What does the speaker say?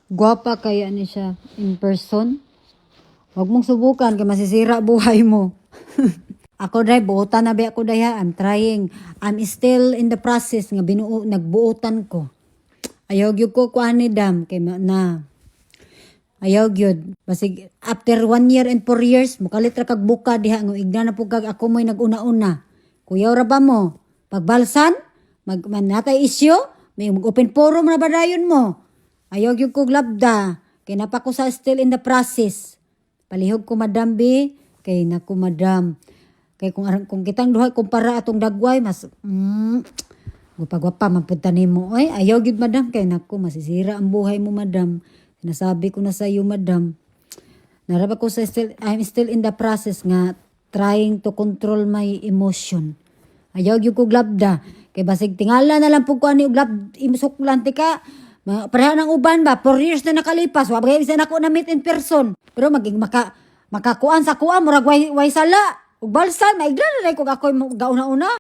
Gwapa kaya ni siya in person. Huwag mong subukan kay masisira buhay mo. Ako dai buotan na ba ako daya. I'm trying. I'm still in the process nga nagbuotan ko. Ayaw gyud ko kuan ni dam kay na. Ayaw gyud. Basig after 1 year and 4 years mukalit ra kag buka diha nga igna na pug kag ako mo'y naguna-una. Kuyaw ra ba mo? Pagbalsan natay isyu, may open forum na ba dayon mo? Ayaw gyud ko labda kay napa ko sa still in the process. Palihog ko madam bi kay naku madam. Kay kung kitang duha kumpara atong dagway mas gwapa man pud nimo. Oy, ayaw gyud madam kay naku masisira ang buhay mo madam. Sinasabi ko na sa iyo madam. Naraba ko sa I'm still in the process nga trying to control my emotion. Ayaw gyud ko glabda kay basig tingala na lang pug ko ani glab imsuklan ti ka. Pareha ng uban ba 4 years na nakalipas wa bagay isa nako na meet in person. Pero maging makakuan sa kuan murag way sala. Ug balsan maigla na ko ako'y gauna-una.